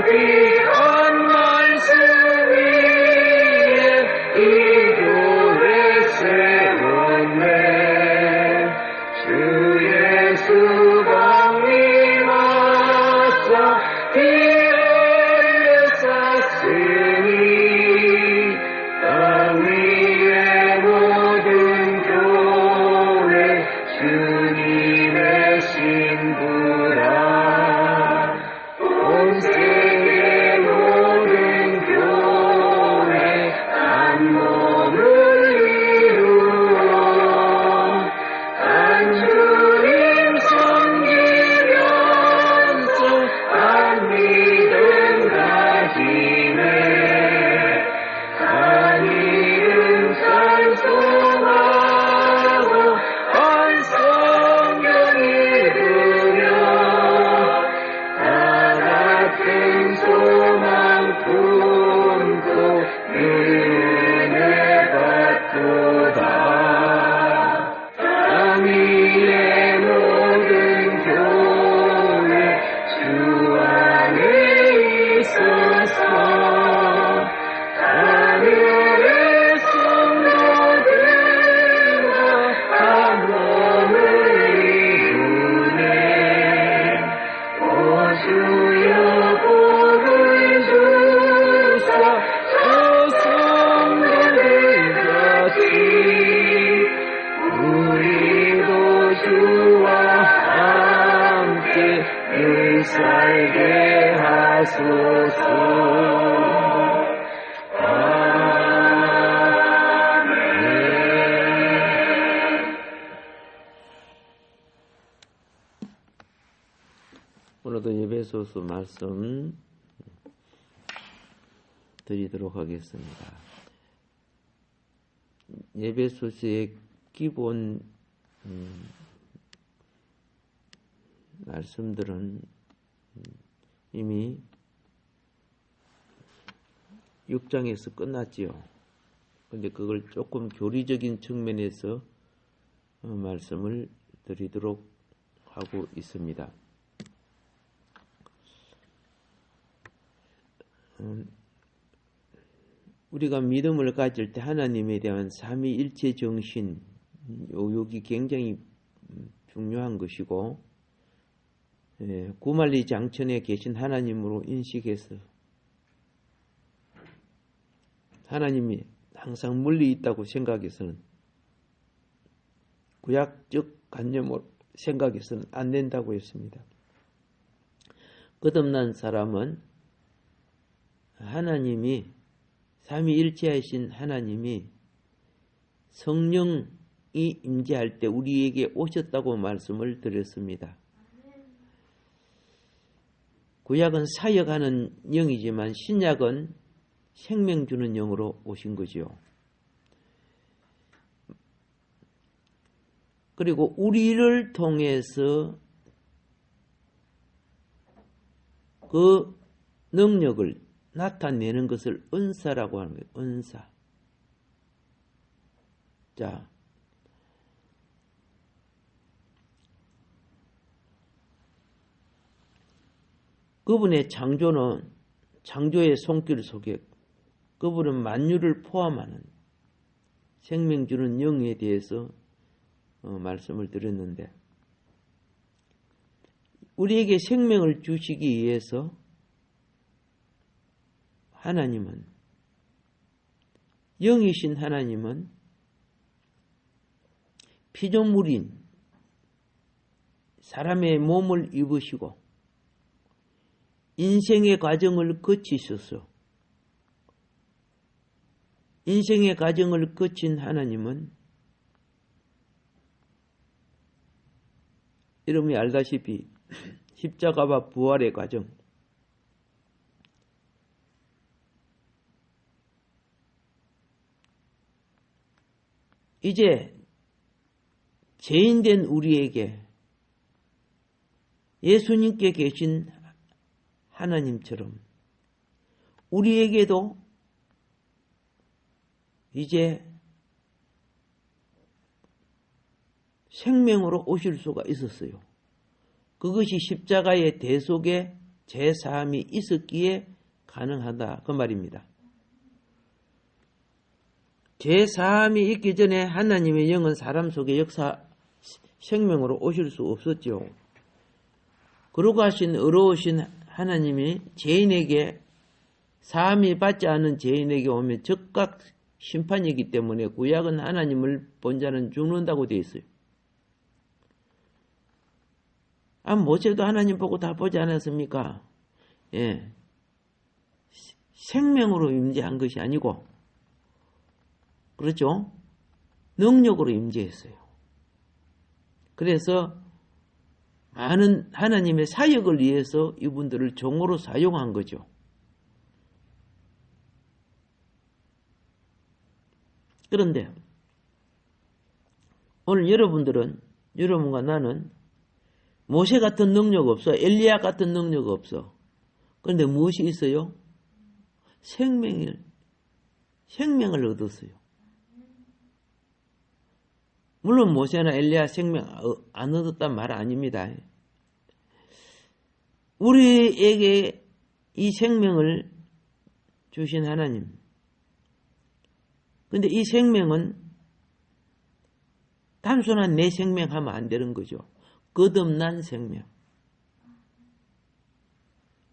귀한 말씀 위에 이 교회 세웠네. 주 예수 강림하사 비를 쌌으니 땅 위의 모든 교회 주님의 신부라. 온 세계 모든 교회 한 몸을 이루어 한 주님 섬기면서 한 믿음 가지네. 한 이름 찬송하고 한 성경 읽으며 다 같은 소망 품고 은혜 받도다. 땅 위의 모든 교회 주 안에 있어서 하늘의 성도들과 한 몸을 이루네. 오 주여 복을 주사 저 성도들 같이 우리도 주와 함께 늘 살게 하소서. 오늘도 예배소서 말씀 드리도록 하겠습니다. 예배소서의 기본 말씀들은 이미 6장에서 끝났지요. 근데 그걸 조금 교리적인 측면에서 말씀을 드리도록 하고 있습니다. 우리가 믿음을 가질 때 하나님에 대한 삼위일체 정신, 여기 굉장히 중요한 것이고, 구말리 장천에 계신 하나님으로 인식해서 하나님이 항상 멀리 있다고 생각해서는, 구약적 관념으로 생각해서는 안 된다고 했습니다. 거듭난 사람은 하나님이, 삼위일체이신 하나님이 성령이 임재할 때 우리에게 오셨다고 말씀을 드렸습니다. 구약은 사역하는 영이지만 신약은 생명 주는 영으로 오신 거죠. 그리고 우리를 통해서 그 능력을 나타내는 것을 은사라고 하는 거예요. 은사. 자, 그분의 창조는, 창조의 손길 속에 그분은 만유를 포함하는 생명 주는 영에 대해서 말씀을 드렸는데, 우리에게 생명을 주시기 위해서 하나님은, 영이신 하나님은 피조물인 사람의 몸을 입으시고 인생의 과정을 거치셔서, 인생의 과정을 거친 하나님은 여러분이 알다시피 십자가와 부활의 과정, 이제 죄인된 우리에게 예수님께 계신 하나님처럼 우리에게도 이제 생명으로 오실 수가 있었어요. 그것이 십자가의 대속의 제사함이 있었기에 가능하다 그 말입니다. 제사함이 있기 전에 하나님의 영은 사람 속에 생명으로 오실 수 없었죠. 거룩하신 의로우신 하나님이 죄인에게 사함이 받지 않은 죄인에게 오면 즉각 심판이기 때문에 구약은 하나님을 본 자는 죽는다고 되어 있어요. 모세도 하나님 보고 다 보지 않았습니까? 예. 생명으로 임재한 것이 아니고, 그렇죠? 능력으로 임재했어요. 그래서 많은 하나님의 사역을 위해서 이분들을 종으로 사용한 거죠. 그런데 오늘 여러분과 나는 모세 같은 능력 없어. 엘리야 같은 능력 없어. 그런데 무엇이 있어요? 생명을 얻었어요. 물론 모세나 엘리야 생명 안 얻었단 말 아닙니다. 우리에게 이 생명을 주신 하나님. 근데 이 생명은 단순한 내 생명하면 안 되는 거죠. 거듭난 생명.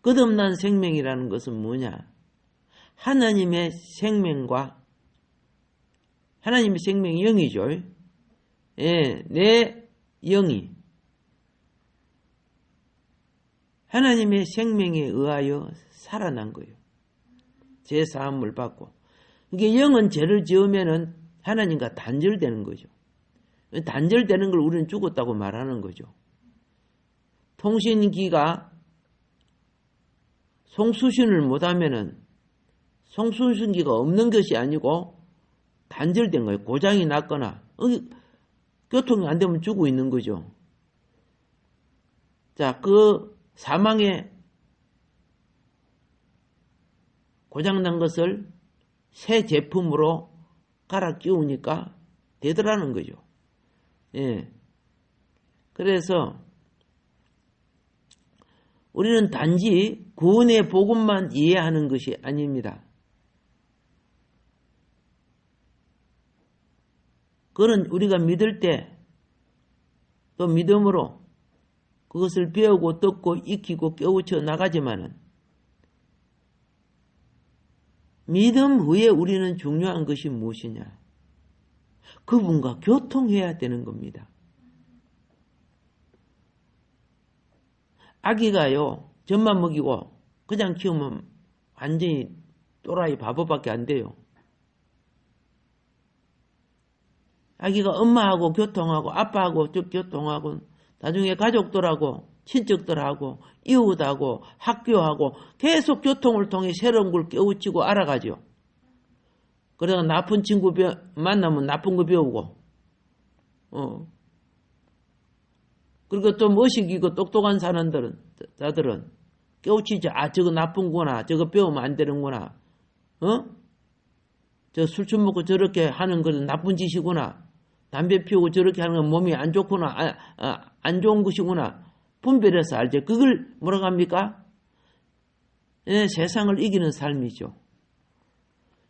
거듭난 생명이라는 것은 뭐냐? 하나님의 생명과 하나님의 생명이 영이죠. 예, 내 영이 하나님의 생명에 의하여 살아난 거예요. 제사함을 받고. 이게 영은 죄를 지으면은 하나님과 단절되는 거죠. 단절되는 걸 우리는 죽었다고 말하는 거죠. 통신기가 송수신을 못하면은 송수신기가 없는 것이 아니고 단절된 거예요. 고장이 났거나 교통이 안 되면 죽고 있는 거죠. 자, 그 사망에 고장난 것을 새 제품으로 갈아 끼우니까 되더라는 거죠. 예. 그래서 우리는 단지 구원의 복음만 이해하는 것이 아닙니다. 그건 우리가 믿을 때 또 믿음으로 그것을 배우고 듣고 익히고 깨우쳐 나가지만은 믿음 후에 우리는 중요한 것이 무엇이냐? 그분과 교통해야 되는 겁니다. 아기가요, 젖만 먹이고 그냥 키우면 완전히 또라이 바보밖에 안 돼요. 아기가 엄마하고 교통하고 아빠하고 교통하고 나중에 가족들하고 친척들하고 이웃하고 학교하고 계속 교통을 통해 새로운 걸 깨우치고 알아가죠. 그러다가 나쁜 친구 만나면 나쁜 거 배우고 그리고 또 멋있고 똑똑한 자들은 깨우치죠. 저거 나쁜구나. 저거 배우면 안 되는구나. 저 술 좀 먹고 저렇게 하는 것은 나쁜 짓이구나. 담배 피우고 저렇게 하는 건 몸이 안 좋구나. 안 좋은 것이구나. 분별해서 알죠. 그걸 뭐라고 합니까? 예, 세상을 이기는 삶이죠.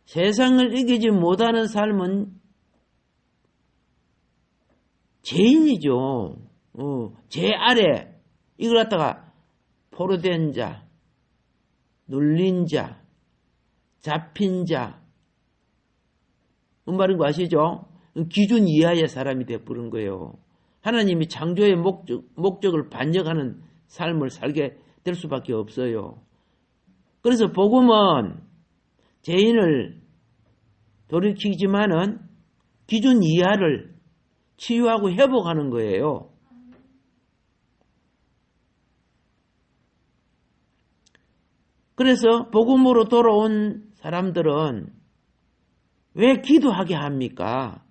세상을 이기지 못하는 삶은 죄인이죠. 죄 아래 이걸 갖다가 포로된 자, 눌린 자, 잡힌 자, 뭔 말인 거 아시죠? 기준 이하의 사람이 되어버린 거예요. 하나님이 창조의 목적을 반역하는 삶을 살게 될 수밖에 없어요. 그래서 복음은 죄인을 돌이키지만은 기준 이하를 치유하고 회복하는 거예요. 그래서 복음으로 돌아온 사람들은 왜 기도하게 합니까?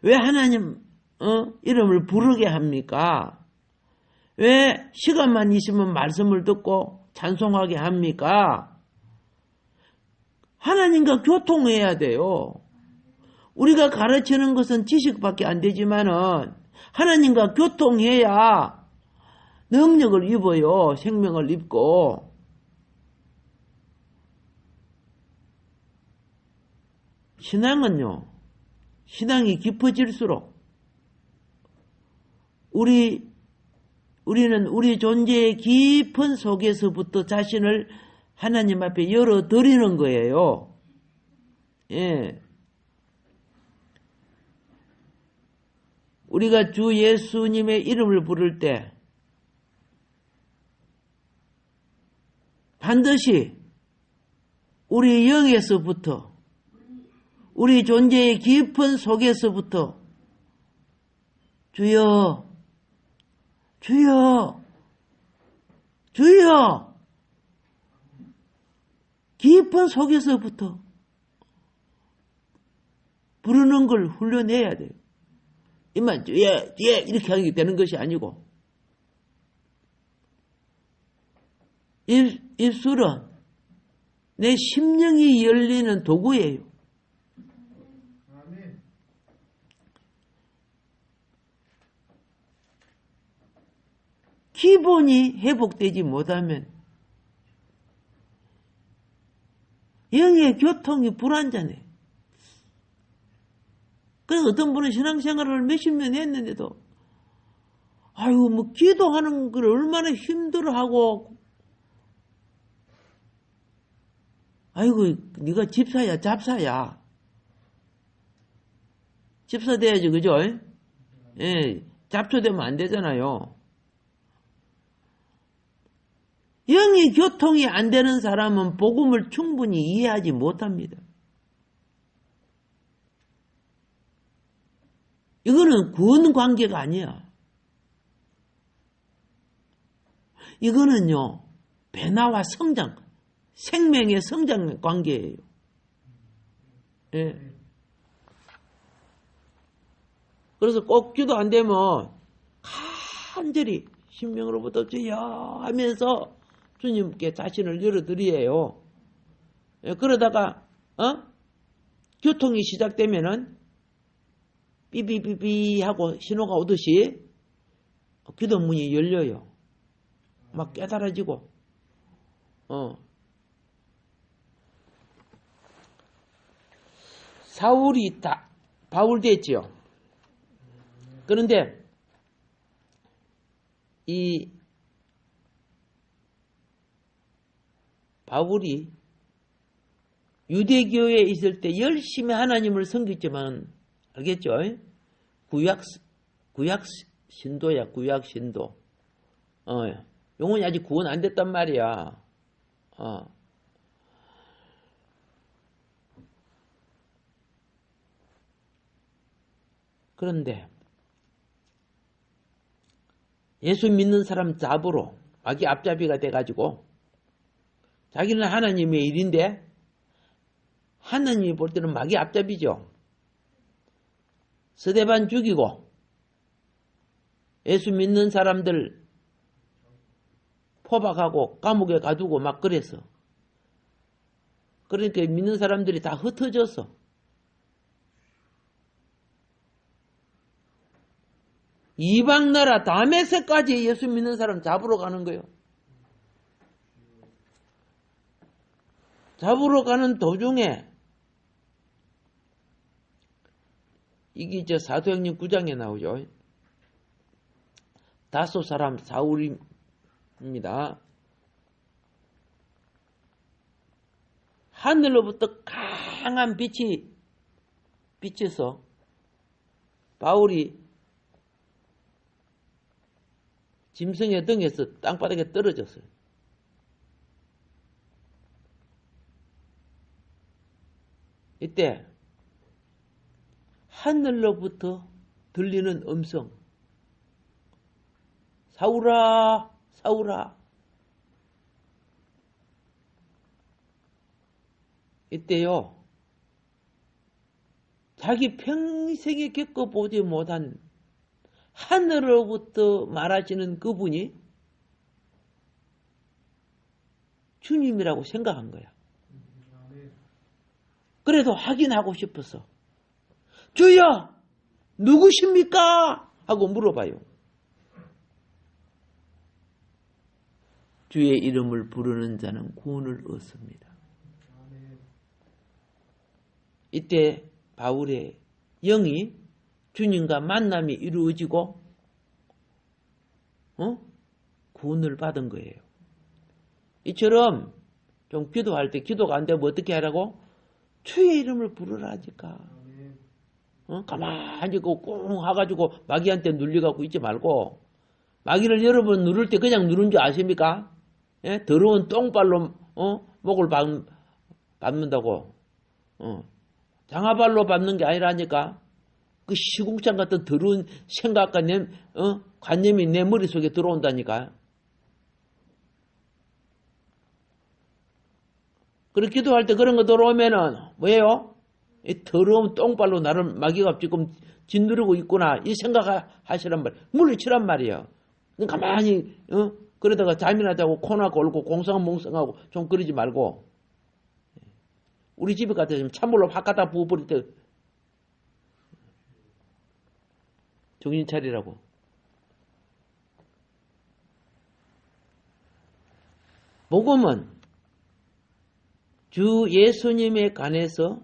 왜 하나님 이름을 부르게 합니까? 왜 시간만 있으면 말씀을 듣고 찬송하게 합니까? 하나님과 교통해야 돼요. 우리가 가르치는 것은 지식밖에 안 되지만은 하나님과 교통해야 능력을 입어요. 생명을 입고. 신앙은요, 신앙이 깊어질수록 우리는 우리 존재의 깊은 속에서부터 자신을 하나님 앞에 열어드리는 거예요. 예. 우리가 주 예수님의 이름을 부를 때 반드시 우리 영에서부터 우리 존재의 깊은 속에서부터 주여, 주여, 주여, 깊은 속에서부터 부르는 걸 훈련해야 돼요. 이만 주여, 주여 이렇게 하게 되는 것이 아니고 입술은 내 심령이 열리는 도구예요. 기본이 회복되지 못하면 영의 교통이 불완전해. 그래서 어떤 분은 신앙생활을 몇십 년 했는데도 아이고 뭐 기도하는 걸 얼마나 힘들어하고 아이고 네가 집사야 잡사야. 집사 돼야지 그죠? 예, 잡초되면 안 되잖아요. 영의 교통이 안 되는 사람은 복음을 충분히 이해하지 못합니다. 이거는 구원 관계가 아니야. 이거는요, 변화와 성장, 생명의 성장 관계예요. 예. 그래서 꼭 기도 안 되면 간절히 신명으로부터 주여 하면서 주님께 자신을 열어드려요. 예, 그러다가 교통이 시작되면은 삐삐삐삐 하고 신호가 오듯이 기도 문이 열려요. 막 깨달아지고 사울이 다 바울 됐죠. 그런데 이 바울이 유대교회에 있을 때 열심히 하나님을 섬겼지만 알겠죠? 구약 신도야, 구약 신도. 영혼이 아직 구원 안 됐단 말이야. 그런데 예수 믿는 사람 잡으로 마귀 앞잡이가 돼가지고 자기는 하나님의 일인데 하나님이 볼 때는 마귀 앞잡이죠. 스데반 죽이고 예수 믿는 사람들 포박하고 감옥에 가두고 막 그랬어. 그러니까 믿는 사람들이 다 흩어졌어. 이방 나라 다메섹까지 예수 믿는 사람 잡으러 가는 거예요. 잡으러 가는 도중에 이게 사도행전 9장에 나오죠. 다소 사람 사울입니다. 하늘로부터 강한 빛이 비쳐서 바울이 짐승의 등에서 땅바닥에 떨어졌어요. 이때 하늘로부터 들리는 음성, 사울아, 사울아. 이때요, 자기 평생에 겪어보지 못한 하늘로부터 말하시는 그분이 주님이라고 생각한 거야. 그래도 확인하고 싶어서 주여 누구십니까? 하고 물어봐요. 주의 이름을 부르는 자는 구원을 얻습니다. 이때 바울의 영이 주님과 만남이 이루어지고 구원을 받은 거예요. 이처럼 좀 기도할 때 기도가 안 되면 어떻게 하라고? 주의 이름을 부르라 하니까. 가만히 꽁 하가지고 마귀한테 눌려갖고 있지 말고, 마귀를 여러분 누를 때 그냥 누른 줄 아십니까? 예? 더러운 똥발로 목을 밟는다고. 장화발로 밟는 게 아니라니까. 그 시궁창 같은 더러운 생각과 관념이 내 머릿속에 들어온다니까. 그렇게 기도할 때 그런 거 들어오면은 뭐예요? 이 더러운 똥발로 나를 마귀가 지금 짓누르고 있구나 이 생각하시란 말, 물리치란 말이에요. 가만히 그러다가 잠이나 자고 코나 골고 공상몽상하고 좀 그러지 말고, 우리 집에 갔다 지금 찬물로 확 갖다 부어버릴 때 정신 차리라고. 복음은 주 예수님에 관해서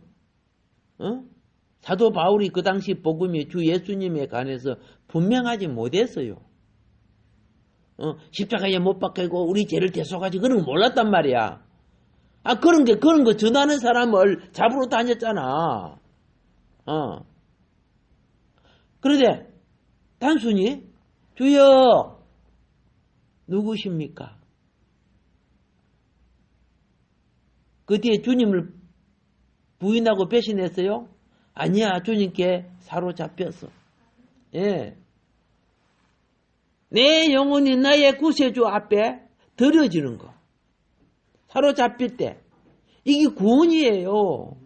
사도 바울이 그 당시 복음이 주 예수님에 관해서 분명하지 못했어요. 십자가에 못 박히고 우리 죄를 대속하지 그런 거 몰랐단 말이야. 그런 거 전하는 사람을 잡으러 다녔잖아. 그런데 단순히 주여 누구십니까? 그 뒤에 주님을 부인하고 배신했어요? 아니야, 주님께 사로잡혔어. 예. 내 영혼이 나의 구세주 앞에 드려지는 거. 사로잡힐 때. 이게 구원이에요.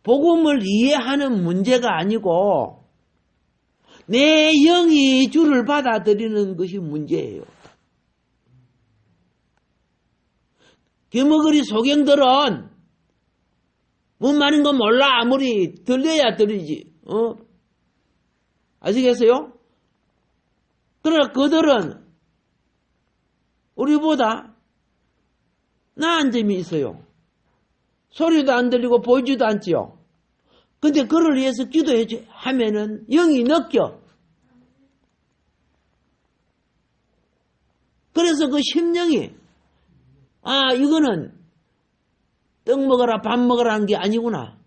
복음을 이해하는 문제가 아니고 내 영이 주를 받아들이는 것이 문제예요. 개머거리 소경들은 뭔 말인 거 몰라. 아무리 들려야 들리지. 아시겠어요? 그러나 그들은 우리보다 나은 점이 있어요. 소리도 안 들리고 보이지도 않지요. 근데 그를 위해서 기도하면은 영이 느껴. 그래서 그 심령이 이거는 떡 먹어라 밥 먹어라 하는 게 아니구나.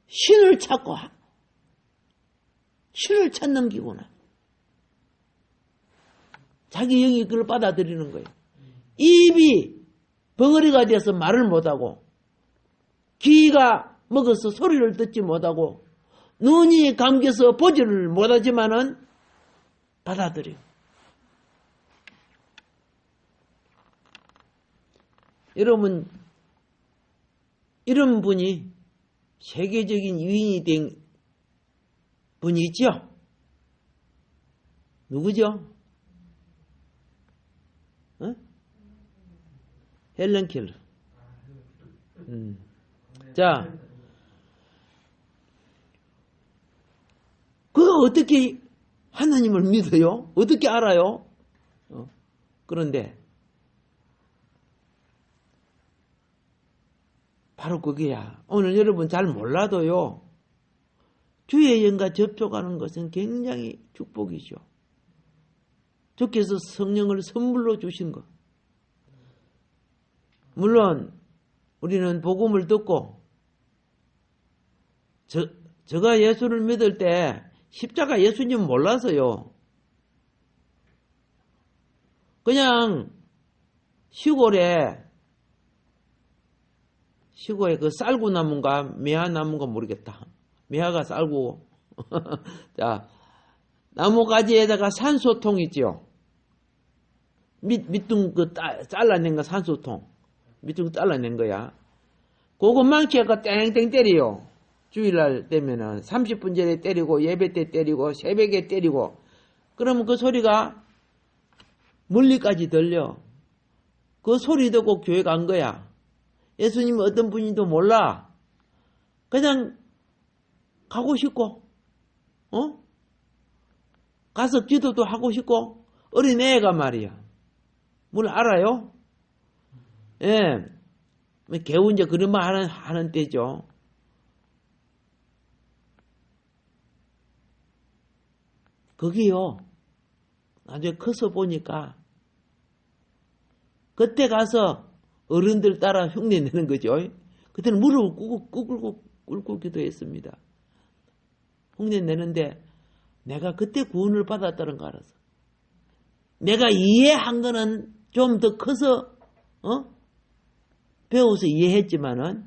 신을 찾고 신을 찾는 기구나. 자기 영이 그걸 받아들이는 거예요. 입이 벙어리가 돼서 말을 못하고, 귀가 먹어서 소리를 듣지 못하고, 눈이 감겨서 보지를 못하지만은 받아들여요. 여러분, 이런 분이 세계적인 유인이 된 분이 있죠? 누구죠? 헬렌 켈러. 자, 그가 어떻게 하나님을 믿어요? 어떻게 알아요? 그런데 바로 그게야. 오늘 여러분 잘 몰라도요, 주의 영과 접촉하는 것은 굉장히 축복이죠. 주께서 성령을 선물로 주신 것. 물론 우리는 복음을 듣고 제가 예수를 믿을 때 십자가 예수님 몰라서요. 그냥 시골에 그 쌀구나무인가 매화나무인가 모르겠다. 매화가 쌀고 자, 나무가지에다가 산소통 있죠. 밑둥 잘라낸 거 산소통. 밑둥 잘라낸 거야. 그것만 키워가 땡땡 때려요. 주일날 되면은 30분 전에 때리고 예배 때 때리고 새벽에 때리고, 그러면 그 소리가 멀리까지 들려. 그 소리 듣고 교회 간 거야. 예수님이 어떤 분인지도 몰라. 그냥 가고 싶고, 가서 기도도 하고 싶고, 어린애가 말이야. 뭘 알아요? 예. 겨우 이제 그런 말 하는 때죠. 거기요. 나중에 커서 보니까, 그때 가서 어른들 따라 흉내 내는 거죠. 그때는 무릎을 꿇고 기도했습니다. 흉내 내는데, 내가 그때 구원을 받았다는 거 알았어. 내가 이해한 거는 좀 더 커서, 배워서 이해했지만은,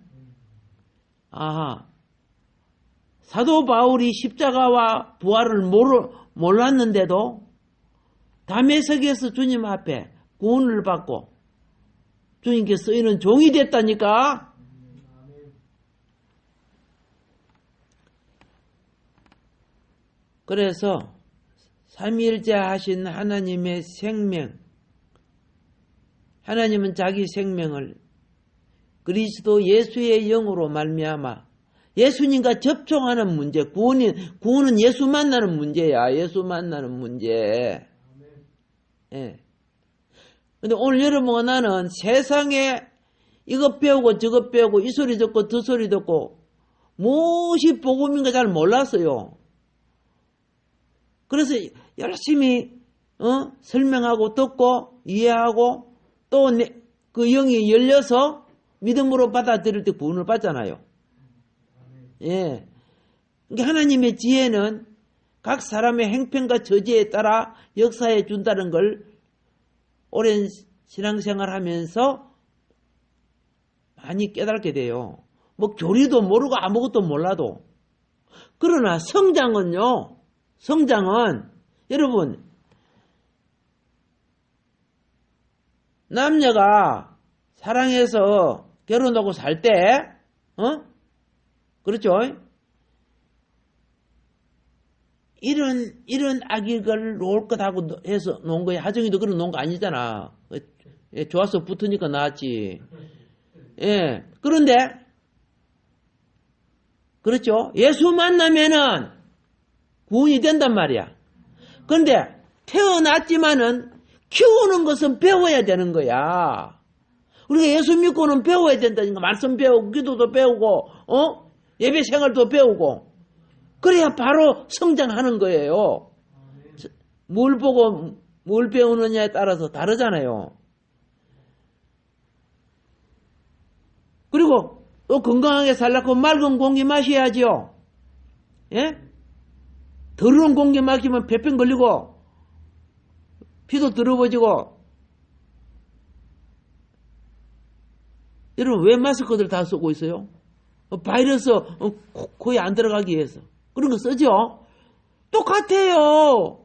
사도 바울이 십자가와 부활을 몰랐는데도, 다메섹에서 주님 앞에 구원을 받고, 주님께 쓰이는 종이 됐다니까? 그래서, 삼위일체 하신 하나님의 생명, 하나님은 자기 생명을 그리스도 예수의 영으로 말미암아 예수님과 접촉하는 문제, 구원은 예수 만나는 문제야. 예수 만나는 문제. 예. 근데 오늘 여러분과 나는 세상에 이것 배우고 저것 배우고 이 소리 듣고 저 소리 듣고 무엇이 복음인가 잘 몰랐어요. 그래서 열심히 설명하고 듣고 이해하고 또 그 영이 열려서 믿음으로 받아들일 때 구원을 받잖아요. 예. 그러니까 하나님의 지혜는 각 사람의 행편과 처지에 따라 역사해 준다는 걸 오랜 신앙생활 하면서 많이 깨닫게 돼요. 뭐 교리도 모르고 아무것도 몰라도. 그러나 성장은요. 성장은 여러분 남녀가 사랑해서 결혼하고 살 때 그렇죠? 이런 아기를 놓을 것 하고 해서 놓은 거야. 하정이도 그런 놓은 거 아니잖아. 좋아서 붙으니까 나았지. 예. 그런데 그렇죠? 예수 만나면은 구원이 된단 말이야. 그런데 태어났지만은 키우는 것은 배워야 되는 거야. 우리가 예수 믿고는 배워야 된다니까. 말씀 배우고 기도도 배우고 예배 생활도 배우고 그래야 바로 성장하는 거예요. 뭘 보고 뭘 배우느냐에 따라서 다르잖아요. 그리고 또 건강하게 살려고 맑은 공기 마셔야죠. 예? 더러운 공기 마시면 폐병 걸리고 피도 더러워지고. 여러분 왜 마스크들 다 쓰고 있어요? 바이러스 코에 안 들어가기 위해서. 그런 거 쓰죠? 똑같아요.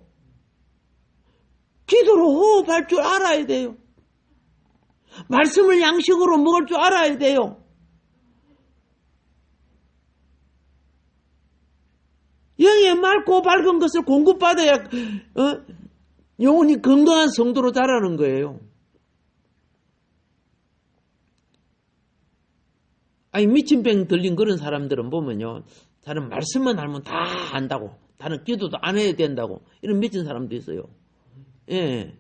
기도로 호흡할 줄 알아야 돼요. 말씀을 양식으로 먹을 줄 알아야 돼요. 영의 맑고 밝은 것을 공급받아야 영혼이 건강한 성도로 자라는 거예요. 아니 미친병 들린 그런 사람들은 보면요. 다른 말씀만 알면 다 안다고. 다른 기도도 안 해야 된다고. 이런 미친 사람도 있어요. 예.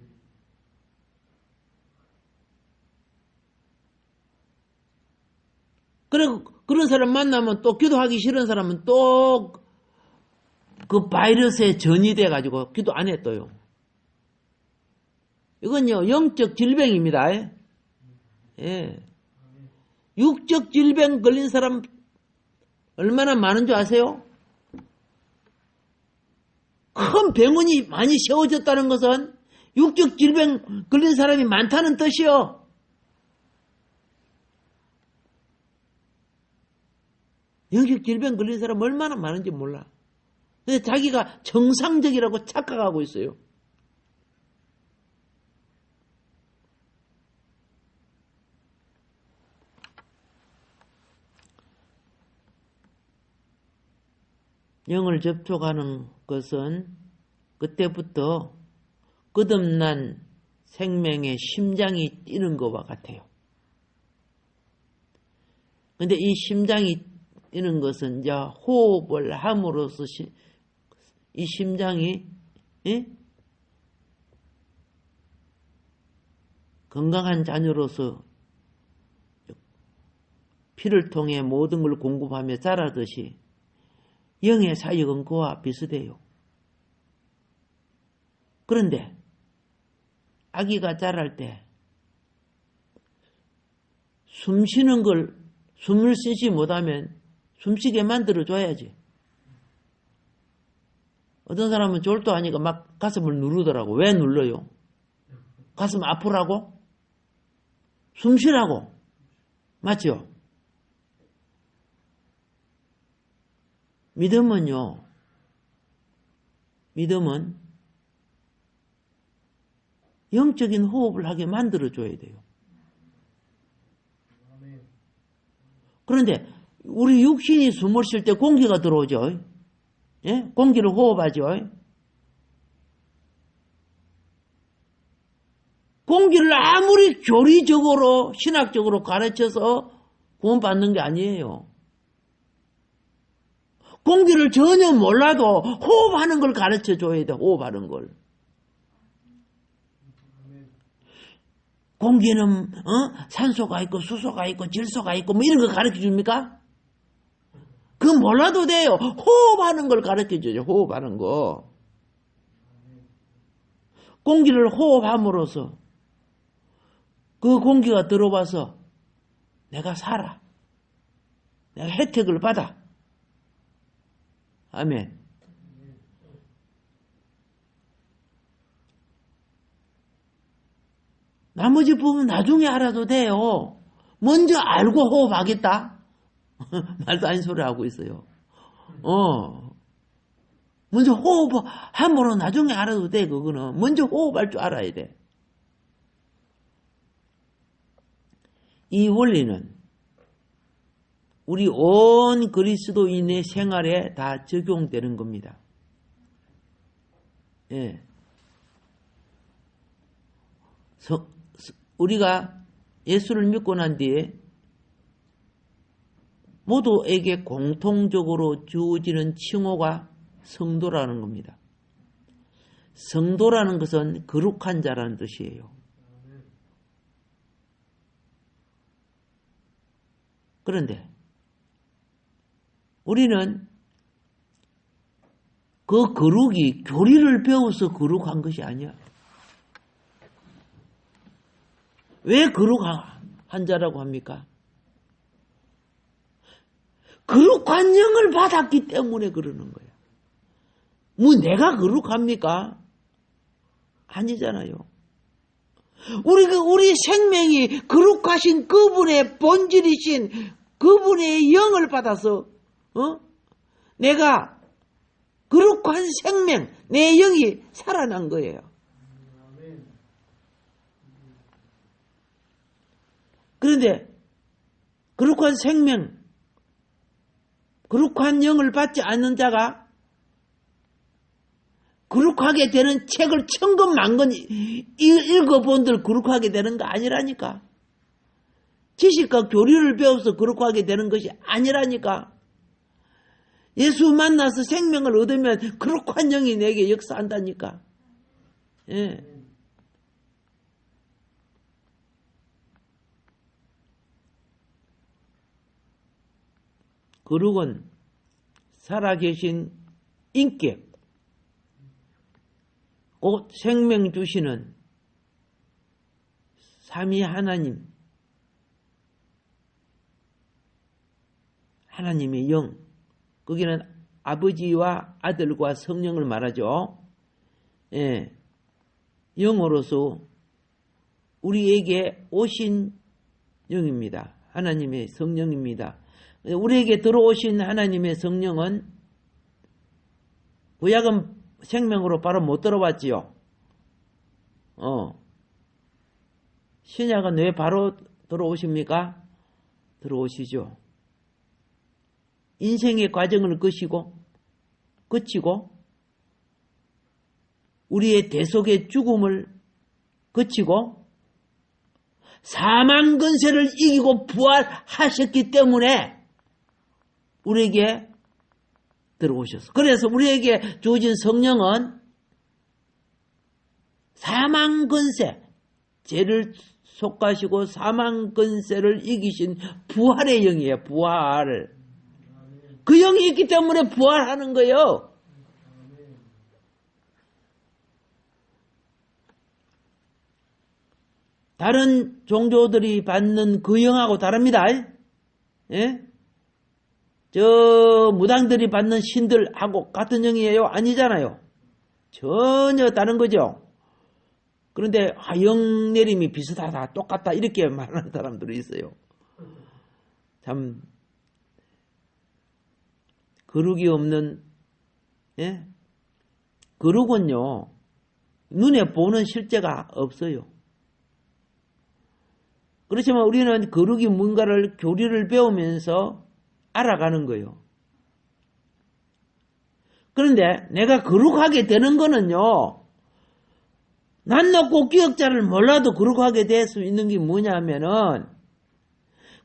그런 사람 만나면 또 기도하기 싫은 사람은 또 그 바이러스에 전이 돼가지고 기도 안 했어요. 이건요, 영적 질병입니다. 예. 육적 질병 걸린 사람 얼마나 많은 줄 아세요? 큰 병원이 많이 세워졌다는 것은 육적 질병 걸린 사람이 많다는 뜻이요. 영적 질병 걸린 사람 얼마나 많은지 몰라. 근데 자기가 정상적이라고 착각하고 있어요. 영을 접촉하는 것은 그때부터 거듭난 생명의 심장이 뛰는 것과 같아요. 근데 이 심장이 이런 것은 이제 호흡을 함으로써 이 심장이 건강한 자녀로서 피를 통해 모든 걸 공급하며 자라듯이 영의 사역은 그와 비슷해요. 그런데 아기가 자랄 때 숨 쉬는 걸 숨을 쉬지 못하면 숨쉬게 만들어줘야지. 어떤 사람은 졸도하니까 막 가슴을 누르더라고. 왜 눌러요? 가슴 아프라고? 숨 쉬라고. 맞죠? 믿음은요. 믿음은 영적인 호흡을 하게 만들어줘야 돼요. 그런데 우리 육신이 숨을 쉴 때 공기가 들어오죠. 예? 공기를 호흡하죠. 공기를 아무리 교리적으로 신학적으로 가르쳐서 구원받는 게 아니에요. 공기를 전혀 몰라도 호흡하는 걸 가르쳐 줘야 돼. 호흡하는 걸. 공기는 산소가 있고 수소가 있고 질소가 있고 뭐 이런 거 가르쳐 줍니까? 그거 몰라도 돼요. 호흡하는 걸 가르쳐 줘요. 호흡하는 거. 공기를 호흡함으로써 그 공기가 들어와서 내가 살아. 내가 혜택을 받아. 아멘. 나머지 부분 나중에 알아도 돼요. 먼저 알고 호흡하겠다? 말도 아닌 소리 하고 있어요. 먼저 호흡함으로 나중에 알아도 돼, 그거는. 먼저 호흡할 줄 알아야 돼. 이 원리는 우리 온 그리스도인의 생활에 다 적용되는 겁니다. 예. 우리가 예수를 믿고 난 뒤에 모두에게 공통적으로 주어지는 칭호가 성도라는 겁니다. 성도라는 것은 거룩한 자라는 뜻이에요. 그런데 우리는 그 거룩이 교리를 배워서 거룩한 것이 아니야. 왜 거룩한 자라고 합니까? 거룩한 영을 받았기 때문에 그러는 거예요. 뭐 내가 거룩합니까? 아니잖아요. 우리 생명이 거룩하신 그분의 본질이신 그분의 영을 받아서 내가 거룩한 생명, 내 영이 살아난 거예요. 그런데 거룩한 생명, 거룩한 영을 받지 않는 자가 거룩하게 되는 책을 천근만근 읽어본들 거룩하게 되는 거 아니라니까. 지식과 교리를 배워서 거룩하게 되는 것이 아니라니까. 예수 만나서 생명을 얻으면 거룩한 영이 내게 역사한다니까. 예. 거룩은 살아계신 인격, 곧 생명 주시는 삼위 하나님, 하나님의 영, 거기는 아버지와 아들과 성령을 말하죠. 예, 영으로서 우리에게 오신 영입니다. 하나님의 성령입니다. 우리에게 들어오신 하나님의 성령은 구약은 생명으로 바로 못 들어왔지요. 신약은 왜 바로 들어오십니까? 들어오시죠. 인생의 과정을 거치고 우리의 대속의 죽음을 거치고 사망 근세를 이기고 부활하셨기 때문에 우리에게 들어오셨어. 그래서 우리에게 주어진 성령은 사망 권세, 죄를 속하시고 사망 권세를 이기신 부활의 영이에요. 부활. 그 영이 있기 때문에 부활하는 거예요. 다른 종교들이 받는 그 영하고 다릅니다. 예? 저 무당들이 받는 신들하고 같은 영이에요? 아니잖아요. 전혀 다른 거죠. 그런데 영 내림이 비슷하다, 똑같다 이렇게 말하는 사람들이 있어요. 참 거룩이 없는, 예? 거룩은요 눈에 보는 실제가 없어요. 그렇지만 우리는 거룩이 뭔가를 교리를 배우면서 알아가는 거예요. 그런데 내가 거룩하게 되는 거는요, 난 놓고 기억자를 몰라도 거룩하게 될 수 있는 게 뭐냐면은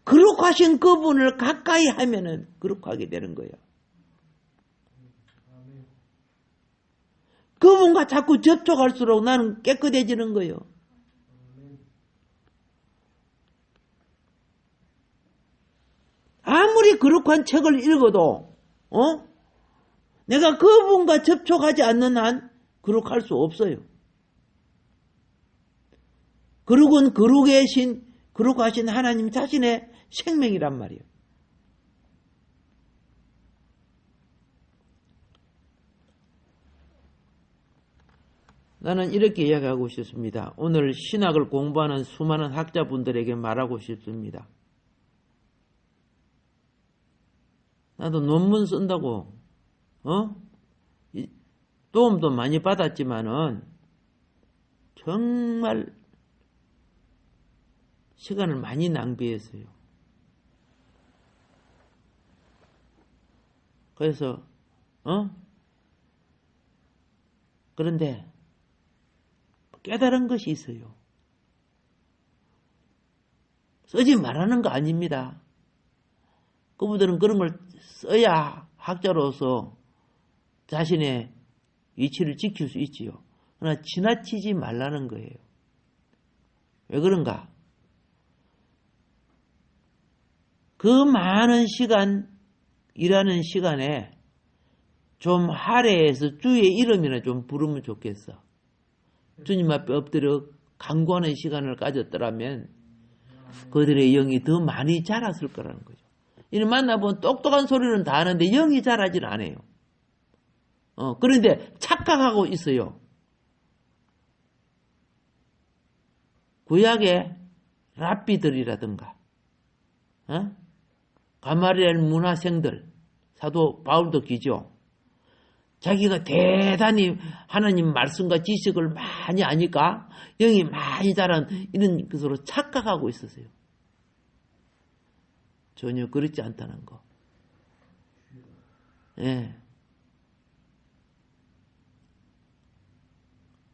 거룩하신 그분을 가까이 하면은 거룩하게 되는 거예요. 그분과 자꾸 접촉할수록 나는 깨끗해지는 거예요. 아무리 거룩한 책을 읽어도 내가 그분과 접촉하지 않는 한 거룩할 수 없어요. 거룩은 거룩하신 하나님 자신의 생명이란 말이에요. 나는 이렇게 이야기하고 싶습니다. 오늘 신학을 공부하는 수많은 학자분들에게 말하고 싶습니다. 나도 논문 쓴다고 도움도 많이 받았지만은 정말 시간을 많이 낭비했어요. 그래서 그런데 깨달은 것이 있어요. 쓰지 말라는 거 아닙니다. 그분들은 그런 걸 써야 학자로서 자신의 위치를 지킬 수 있지요. 그러나 지나치지 말라는 거예요. 왜 그런가? 그 많은 시간, 일하는 시간에 좀 할애해서 주의 이름이나 좀 부르면 좋겠어. 주님 앞에 엎드려 간구하는 시간을 가졌더라면 그들의 영이 더 많이 자랐을 거라는 거죠. 이를 만나보면 똑똑한 소리는 다 하는데 영이 자라질 않아요. 그런데 착각하고 있어요. 구약의 랍비들이라든가 가마리엘 문화생들, 사도 바울도 기죠. 자기가 대단히 하나님 말씀과 지식을 많이 아니까 영이 많이 자란 이런 것으로 착각하고 있었어요. 전혀 그렇지 않다는 거. 예.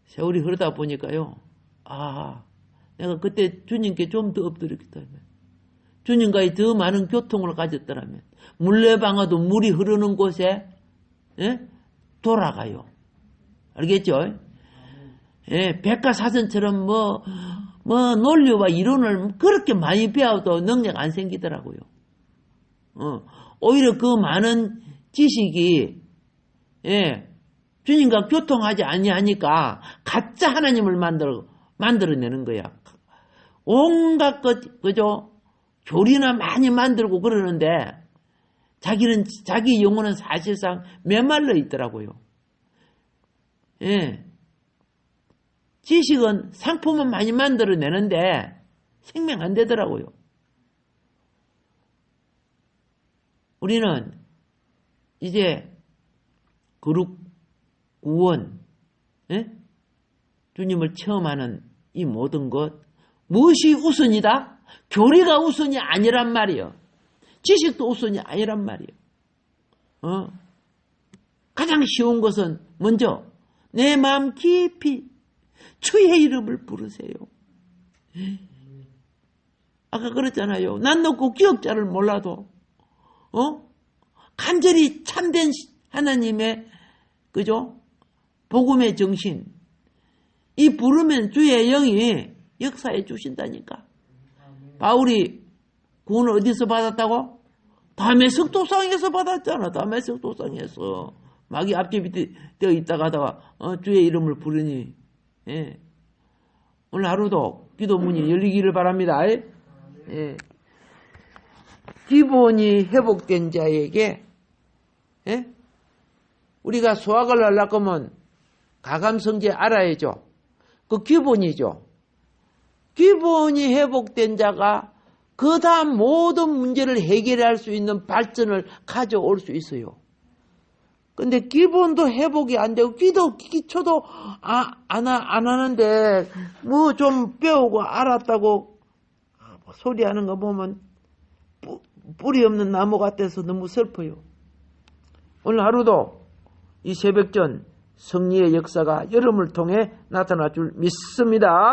세월이 흐르다 보니까요. 내가 그때 주님께 좀 더 엎드렸다면, 주님과의 더 많은 교통을 가졌더라면, 물레방아도 물이 흐르는 곳에 돌아가요. 알겠죠? 예, 백과사전처럼 논리와 이론을 그렇게 많이 배워도 능력 안 생기더라고요. 오히려 그 많은 지식이 주님과 교통하지 아니하니까 가짜 하나님을 만들어내는 거야. 온갖 것, 그죠? 교리나 많이 만들고 그러는데 자기 영혼은 사실상 메말라 있더라고요. 예. 지식은 상품은 많이 만들어내는데 생명 안 되더라고요. 우리는 이제 거룩, 구원, 주님을 체험하는 이 모든 것, 무엇이 우선이다? 교리가 우선이 아니란 말이에요. 지식도 우선이 아니란 말이에요. 가장 쉬운 것은 먼저 내 마음 깊이 주의 이름을 부르세요. 아까 그랬잖아요. 난 놓고 기억자를 몰라도 간절히 참된 하나님의 그죠? 복음의 정신. 이 부르면 주의 영이 역사해 주신다니까. 바울이 구원을 어디서 받았다고? 다메섹 도상에서 받았잖아. 다메섹 도상에서. 마귀 앞집이 되어 있다가 하다가 주의 이름을 부르니. 예. 오늘 하루도 기도 문이 열리기를 바랍니다. 예. 기본이 회복된 자에게 예? 우리가 수학을 하려고 하면 가감성제 알아야죠. 그 기본이죠. 기본이 회복된 자가 그 다음 모든 문제를 해결할 수 있는 발전을 가져올 수 있어요. 근데 기본도 회복이 안 되고 기초도 안 하는데 뭐 좀 배우고 알았다고 소리하는 거 보면 뿌리 없는 나무 같아서 너무 슬퍼요. 오늘 하루도 이 새벽전 승리의 역사가 여러분을 통해 나타날 줄 믿습니다.